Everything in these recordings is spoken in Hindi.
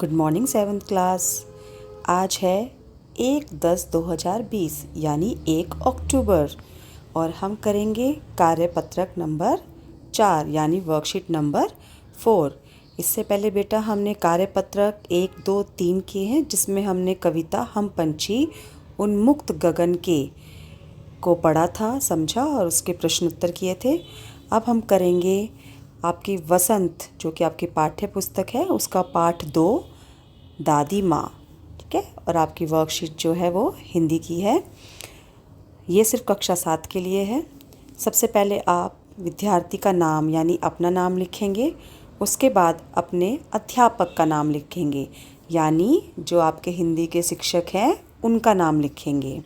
Good morning seventh class. आज है 1/10/2020 यानी 1 अक्टूबर और हम करेंगे कार्यपत्रक नंबर 4 यानी वर्कशीट नंबर 4। इससे पहले बेटा हमने कार्यपत्रक 1, 2, 3 किए हैं, जिसमें हमने कविता हम पंछी उन्मुक्त गगन के को पढ़ा था, समझा और उसके प्रश्न उत्तर किए थे। अब हम करेंगे आपकी वसंत, जो कि आपकी पाठ्य पुस्तक है, उसका पाठ 2 दादी माँ। ठीक है, और आपकी वर्कशीट जो है वो हिंदी की है। ये सिर्फ कक्षा 7 के लिए है। सबसे पहले आप विद्यार्थी का नाम यानी अपना नाम लिखेंगे, उसके बाद अपने अध्यापक का नाम लिखेंगे यानी जो आपके हिंदी के शिक्षक हैं उनका नाम लिखेंगे।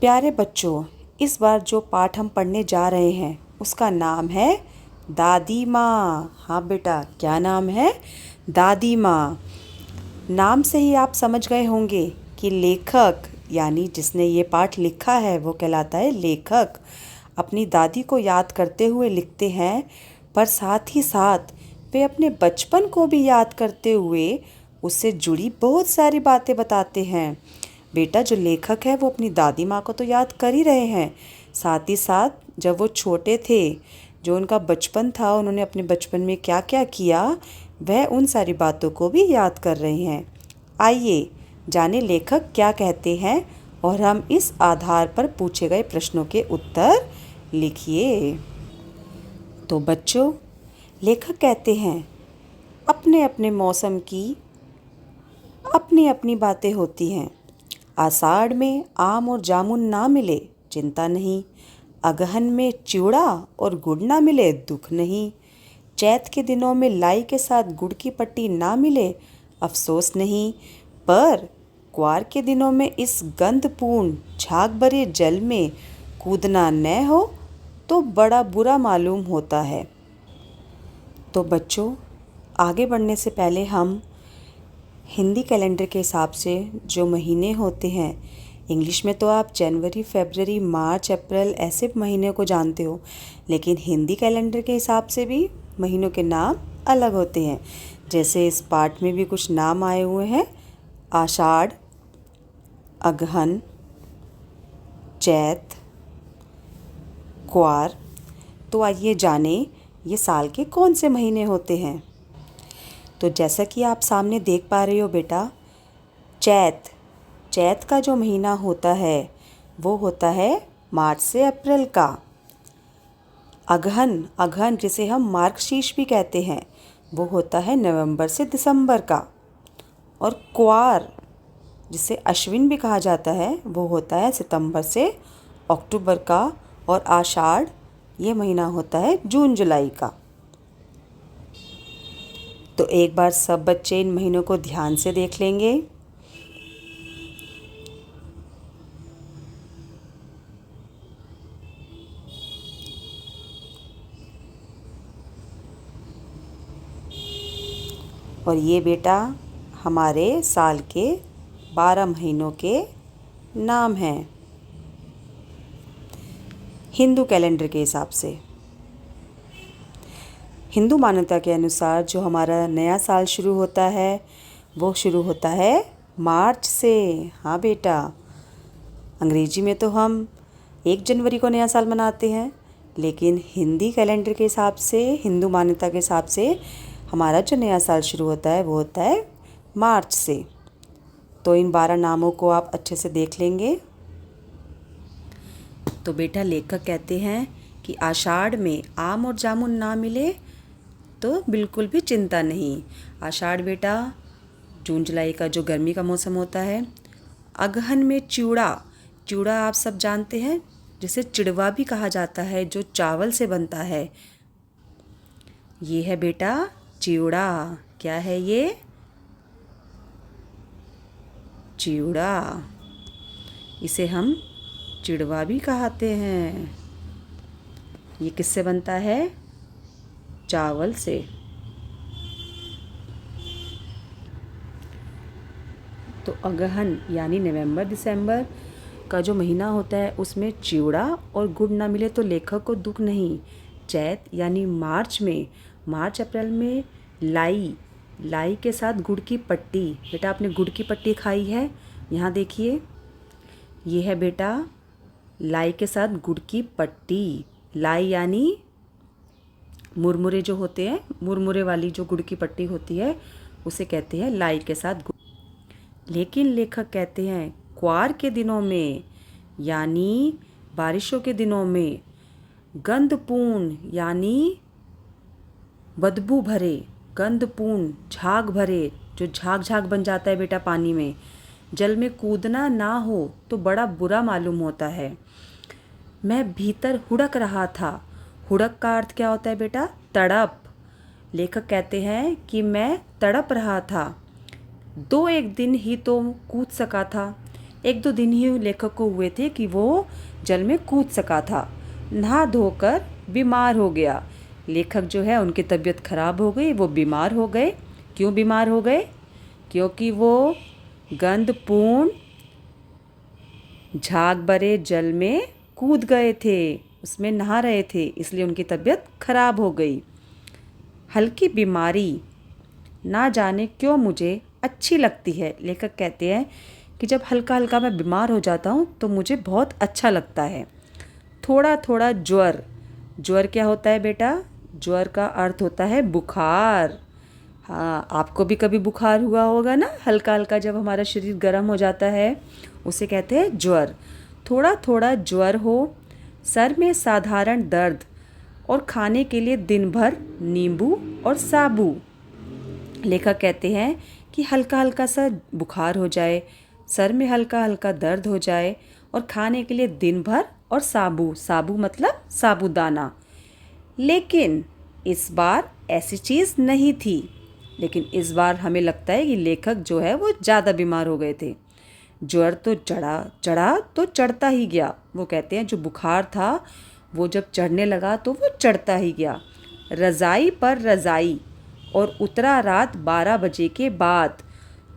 प्यारे बच्चों, इस बार जो पाठ हम पढ़ने जा रहे हैं उसका नाम है दादी माँ। हाँ बेटा, क्या नाम है? दादी माँ। नाम से ही आप समझ गए होंगे कि लेखक यानी जिसने ये पाठ लिखा है वो कहलाता है लेखक। अपनी दादी को याद करते हुए लिखते हैं, पर साथ ही साथ वे अपने बचपन को भी याद करते हुए उससे जुड़ी बहुत सारी बातें बताते हैं। बेटा, जो लेखक है वो अपनी दादी माँ को तो याद कर ही रहे हैं, साथ ही साथ जब वो छोटे थे, जो उनका बचपन था, उन्होंने अपने बचपन में क्या क्या किया, वह उन सारी बातों को भी याद कर रहे हैं। आइए जाने लेखक क्या कहते हैं और हम इस आधार पर पूछे गए प्रश्नों के उत्तर लिखिए। तो बच्चों, लेखक कहते हैं अपने अपने मौसम की अपनी अपनी बातें होती हैं। आषाढ़ में आम और जामुन ना मिले चिंता नहीं, अगहन में चिवड़ा और गुड़ ना मिले दुख नहीं, चैत के दिनों में लाई के साथ गुड़ की पट्टी ना मिले अफसोस नहीं, पर क्वार के दिनों में इस गंधपूर्ण झाग भरे जल में कूदना न हो तो बड़ा बुरा मालूम होता है। तो बच्चों, आगे बढ़ने से पहले हम हिंदी कैलेंडर के हिसाब से जो महीने होते हैं, इंग्लिश में तो आप जनवरी, फरवरी, मार्च, अप्रैल ऐसे महीने को जानते हो, लेकिन हिंदी कैलेंडर के हिसाब से भी महीनों के नाम अलग होते हैं। जैसे इस पाठ में भी कुछ नाम आए हुए हैं: आषाढ़, अगहन, चैत, क्वार। तो आइए जाने ये साल के कौन से महीने होते हैं। तो जैसा कि आप सामने देख पा रहे हो बेटा, चैत का जो महीना होता है वो होता है मार्च से अप्रैल का। अगहन जिसे हम मार्गशीर्ष भी कहते हैं, वो होता है नवंबर से दिसंबर का। और क्वार जिसे अश्विन भी कहा जाता है, वो होता है सितंबर से अक्टूबर का। और आषाढ़ ये महीना होता है जून जुलाई का। तो एक बार सब बच्चे इन महीनों को ध्यान से देख लेंगे। और ये बेटा हमारे साल के 12 महीनों के नाम हैं हिंदू कैलेंडर के हिसाब से। हिंदू मान्यता के अनुसार जो हमारा नया साल शुरू होता है वो शुरू होता है मार्च से। हाँ बेटा, अंग्रेजी में तो हम 1 जनवरी को नया साल मनाते हैं, लेकिन हिंदी कैलेंडर के हिसाब से, हिंदू मान्यता के हिसाब से हमारा जो नया साल शुरू होता है वो होता है मार्च से। तो इन 12 नामों को आप अच्छे से देख लेंगे। तो बेटा, लेखक कहते हैं कि आषाढ़ में आम और जामुन ना मिले तो बिल्कुल भी चिंता नहीं। आषाढ़ बेटा जून जुलाई का जो गर्मी का मौसम होता है। अगहन में चिवड़ा आप सब जानते हैं, जिसे चिड़वा भी कहा जाता है, जो चावल से बनता है। ये है बेटा चिवड़ा। क्या है ये? चिवड़ा। इसे हम चिड़वा भी कहते हैं। ये किससे बनता है? चावल से। तो अगहन यानी नवंबर दिसंबर का जो महीना होता है उसमें चिवड़ा और गुड़ ना मिले तो लेखक को दुख नहीं। चैत यानी मार्च अप्रैल में लाई लाई के साथ गुड़ की पट्टी। बेटा आपने गुड़ की पट्टी खाई है? यहाँ देखिए, ये है बेटा लाई के साथ गुड़ की पट्टी। लाई यानी मुरमुरे जो होते हैं, मुरमुरे वाली जो गुड़ की पट्टी होती है उसे कहते हैं लाई के साथ गुड़। लेकिन लेखक कहते हैं क्वार के दिनों में यानी बारिशों के दिनों में गंधपूर्ण यानी बदबू भरे, गंधपूर्ण झाग भरे, जो झाग झाग बन जाता है बेटा पानी में, जल में कूदना ना हो तो बड़ा बुरा मालूम होता है। मैं भीतर हुड़क रहा था। हुड़क का अर्थ क्या होता है बेटा? तड़प। लेखक कहते हैं कि मैं तड़प रहा था। 2-1 दिन ही तो कूद सका था। 1-2 दिन ही लेखक को हुए थे कि वो जल में कूद सका था। नहा धोकर बीमार हो गया। लेखक जो है उनकी तबीयत खराब हो गई, वो बीमार हो गए। क्यों बीमार हो गए? क्योंकि वो गंधपूर्ण झाग भरे जल में कूद गए थे, उसमें नहा रहे थे, इसलिए उनकी तबीयत खराब हो गई। हल्की बीमारी ना जाने क्यों मुझे अच्छी लगती है। लेखक कहते हैं कि जब हल्का हल्का मैं बीमार हो जाता हूँ तो मुझे बहुत अच्छा लगता है। थोड़ा थोड़ा ज्वर। ज्वर क्या होता है बेटा? ज्वर का अर्थ होता है बुखार। हाँ, आपको भी कभी बुखार हुआ होगा ना, हल्का हल्का जब हमारा शरीर गर्म हो जाता है, उसे कहते हैं ज्वर। थोड़ा थोड़ा ज्वर हो, सर में साधारण दर्द और खाने के लिए दिन भर नींबू और साबू। लेखक कहते हैं कि हल्का हल्का सा बुखार हो जाए, सर में हल्का हल्का दर्द हो जाए और खाने के लिए दिन भर और साबू। साबू मतलब साबूदाना। लेकिन इस बार ऐसी चीज़ नहीं थी। लेकिन इस बार हमें लगता है कि लेखक जो है वो ज़्यादा बीमार हो गए थे। ज्वर तो चढ़ा तो चढ़ता ही गया। वो कहते हैं जो बुखार था वो जब चढ़ने लगा तो वो चढ़ता ही गया। रज़ाई पर रज़ाई और उतरा रात 12 बजे के बाद।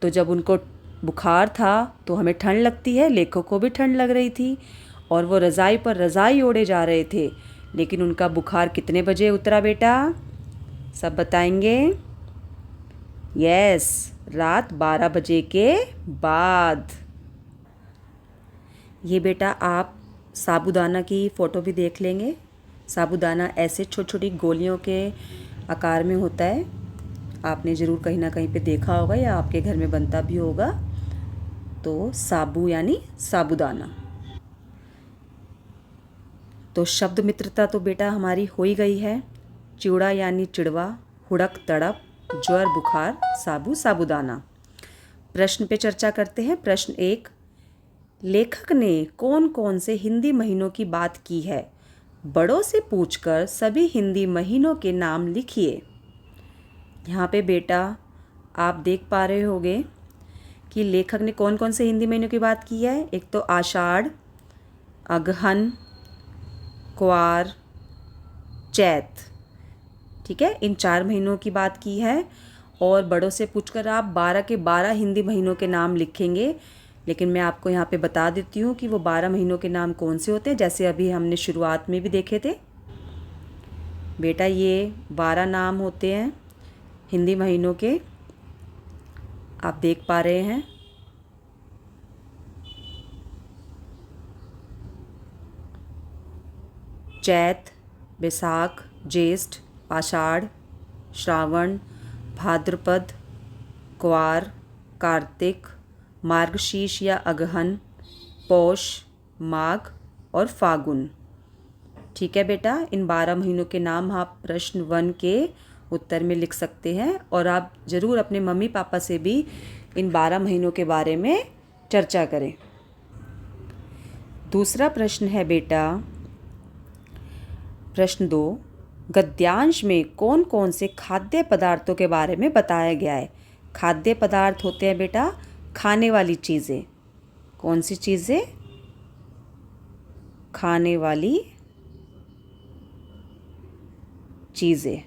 तो जब उनको बुखार था तो हमें ठंड लगती है, लेखक को भी ठंड लग रही थी और वो रज़ाई पर रज़ाई ओढ़े जा रहे थे। लेकिन उनका बुखार कितने बजे उतरा बेटा? सब बताएंगे? यस, रात 12 बजे के बाद। ये बेटा आप साबूदाना की फ़ोटो भी देख लेंगे। साबूदाना ऐसे छोटी छोटी गोलियों के आकार में होता है। आपने ज़रूर कहीं ना कहीं पे देखा होगा या आपके घर में बनता भी होगा। तो साबू यानी साबूदाना। तो शब्द मित्रता तो बेटा हमारी हो ही गई है। चिड़ा यानी चिड़वा, हुड़क तड़प, ज्वर बुखार, साबू साबूदाना। प्रश्न पे चर्चा करते हैं। प्रश्न 1, लेखक ने कौन कौन से हिंदी महीनों की बात की है? बड़ों से पूछकर सभी हिंदी महीनों के नाम लिखिए। यहाँ पे बेटा आप देख पा रहे होंगे कि लेखक ने कौन कौन से हिंदी महीनों की बात की है। एक तो आषाढ़, अगहन, क्वार, चैत। ठीक है, इन 4 महीनों की बात की है। और बड़ों से पूछकर आप 12 के 12 हिंदी महीनों के नाम लिखेंगे। लेकिन मैं आपको यहाँ पे बता देती हूँ कि वो 12 महीनों के नाम कौन से होते हैं, जैसे अभी हमने शुरुआत में भी देखे थे। बेटा ये 12 नाम होते हैं हिंदी महीनों के, आप देख पा रहे हैं। चैत, बैसाख, ज्येष्ठ, आषाढ़, श्रावण, भाद्रपद, क्वार, कार्तिक, मार्गशीर्ष या अगहन, पौष, माघ और फागुन। ठीक है बेटा, इन 12 महीनों के नाम आप प्रश्न 1 के उत्तर में लिख सकते हैं। और आप ज़रूर अपने मम्मी पापा से भी इन 12 महीनों के बारे में चर्चा करें। दूसरा प्रश्न है बेटा प्रश्न 2, गद्यांश में कौन कौन से खाद्य पदार्थों के बारे में बताया गया है? खाद्य पदार्थ होते हैं बेटा खाने वाली चीज़ें। कौन सी चीज़ें? खाने वाली चीज़ें।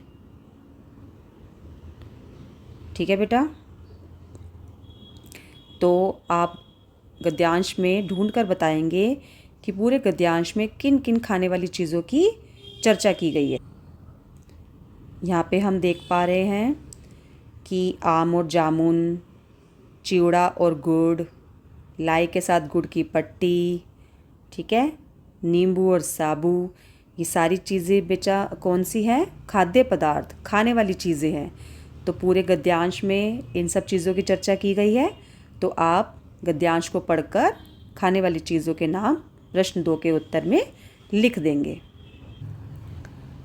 ठीक है बेटा, तो आप गद्यांश में ढूंढकर बताएंगे कि पूरे गद्यांश में किन किन खाने वाली चीज़ों की चर्चा की गई है। यहाँ पे हम देख पा रहे हैं कि आम और जामुन, चिवड़ा और गुड़, लाई के साथ गुड़ की पट्टी, ठीक है, नींबू और साबू, ये सारी चीज़ें बेटा कौन सी हैं? खाद्य पदार्थ, खाने वाली चीज़ें हैं। तो पूरे गद्यांश में इन सब चीज़ों की चर्चा की गई है। तो आप गद्यांश को पढ़कर खाने वाली चीज़ों के नाम प्रश्न 2 के उत्तर में लिख देंगे।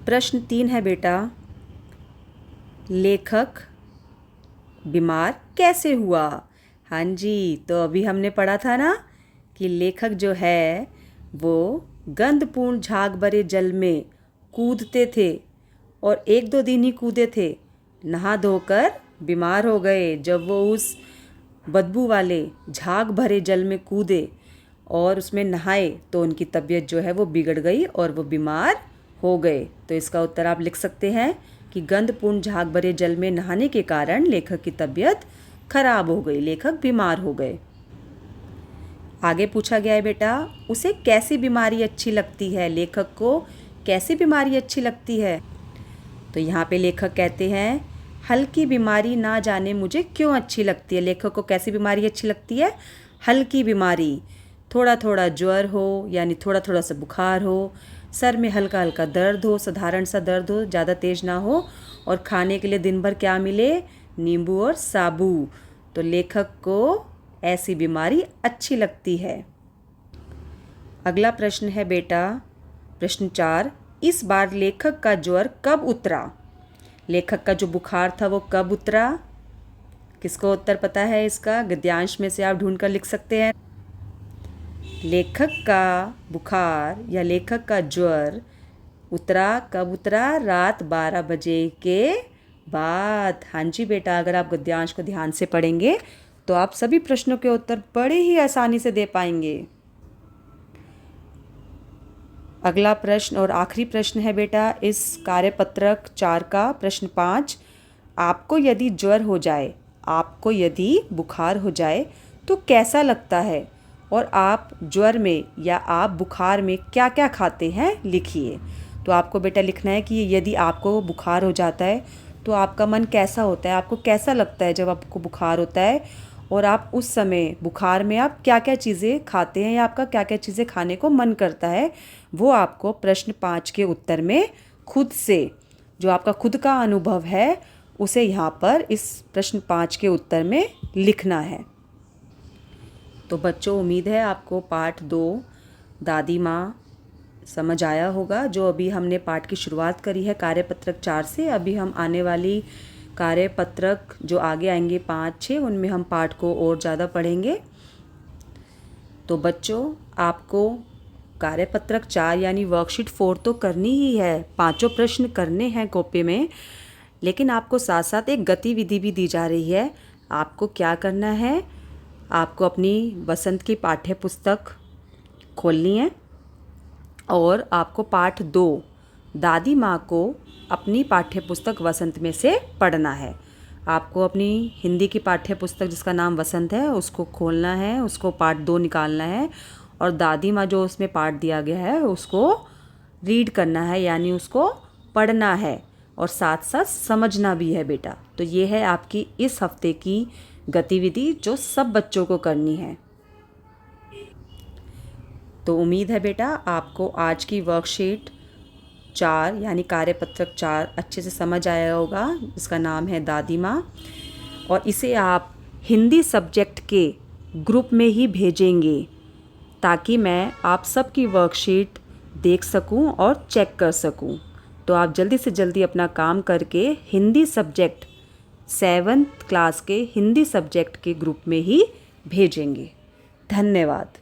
प्रश्न 3 है बेटा, लेखक बीमार कैसे हुआ? हाँ जी, तो अभी हमने पढ़ा था ना कि लेखक जो है वो गंधपूर्ण झाग भरे जल में कूदते थे और 1-2 दिन ही कूदे थे, नहा धोकर बीमार हो गए। जब वो उस बदबू वाले झाग भरे जल में कूदे और उसमें नहाए तो उनकी तबीयत जो है वो बिगड़ गई और वो बीमार हो गए। तो इसका उत्तर आप लिख सकते हैं कि गंधपूर्ण झाग भरे जल में नहाने के कारण लेखक की तबीयत खराब हो गई, लेखक बीमार हो गए। आगे पूछा गया है बेटा, उसे कैसी बीमारी अच्छी लगती है? लेखक को कैसी बीमारी अच्छी लगती है? तो यहाँ पे लेखक कहते हैं, हल्की बीमारी ना जाने मुझे क्यों अच्छी लगती है। लेखक को कैसी बीमारी अच्छी लगती है? हल्की बीमारी, थोड़ा थोड़ा ज्वर हो यानी थोड़ा थोड़ा सा बुखार हो, सर में हल्का हल्का दर्द हो, साधारण सा दर्द हो, ज़्यादा तेज ना हो, और खाने के लिए दिन भर क्या मिले? नींबू और साबू। तो लेखक को ऐसी बीमारी अच्छी लगती है। अगला प्रश्न है बेटा, प्रश्न 4, इस बार लेखक का ज्वर कब उतरा? लेखक का जो बुखार था वो कब उतरा? किसको उत्तर पता है इसका? गद्यांश में से आप ढूंढ कर लिख सकते हैं। लेखक का बुखार या लेखक का ज्वर उतरा कब उतरा? रात 12 बजे के बाद। हाँ जी बेटा, अगर आप गद्यांश को ध्यान से पढ़ेंगे तो आप सभी प्रश्नों के उत्तर बड़े ही आसानी से दे पाएंगे। अगला प्रश्न और आखिरी प्रश्न है बेटा इस कार्यपत्रक 4 का, प्रश्न 5, आपको यदि ज्वर हो जाए, आपको यदि बुखार हो जाए तो कैसा लगता है? और आप ज्वर में या आप बुखार में क्या क्या खाते हैं लिखिए। तो आपको बेटा लिखना है कि यदि आपको बुखार हो जाता है तो आपका मन कैसा होता है, आपको कैसा लगता है जब आपको बुखार होता है, और आप उस समय बुखार में आप क्या क्या चीज़ें खाते हैं या आपका क्या क्या चीज़ें खाने को मन करता है, वो आपको प्रश्न 5 के उत्तर में खुद से, जो आपका खुद का अनुभव है उसे यहाँ पर इस प्रश्न 5 के उत्तर में लिखना है। तो बच्चों, उम्मीद है आपको पाठ 2 दादी माँ समझ आया होगा। जो अभी हमने पाठ की शुरुआत करी है कार्यपत्रक 4 से, अभी हम आने वाली कार्यपत्रक जो आगे आएंगे 5, 6, उनमें हम पाठ को और ज़्यादा पढ़ेंगे। तो बच्चों, आपको कार्यपत्रक 4 यानी वर्कशीट 4 तो करनी ही है, 5 प्रश्न करने हैं कॉपी में, लेकिन आपको साथ साथ एक गतिविधि भी दी जा रही है। आपको क्या करना है? आपको अपनी बसंत की पाठ्य पुस्तक खोलनी है और आपको पाठ 2 दादी माँ को अपनी पाठ्य पुस्तक वसंत में से पढ़ना है। आपको अपनी हिंदी की पाठ्य पुस्तक जिसका नाम वसंत है उसको खोलना है, उसको पाठ 2 निकालना है और दादी माँ जो उसमें पाठ दिया गया है उसको रीड करना है, यानी उसको पढ़ना है और साथ साथ समझना भी है बेटा। तो ये है आपकी इस हफ्ते की गतिविधि जो सब बच्चों को करनी है। तो उम्मीद है बेटा आपको आज की वर्कशीट 4 यानी कार्यपत्रक 4 अच्छे से समझ आया होगा। इसका नाम है दादी माँ, और इसे आप हिंदी सब्जेक्ट के ग्रुप में ही भेजेंगे ताकि मैं आप सबकी वर्कशीट देख सकूं और चेक कर सकूं। तो आप जल्दी से जल्दी अपना काम करके हिंदी सब्जेक्ट 7th क्लास के हिंदी सब्जेक्ट के ग्रुप में ही भेजेंगे। धन्यवाद।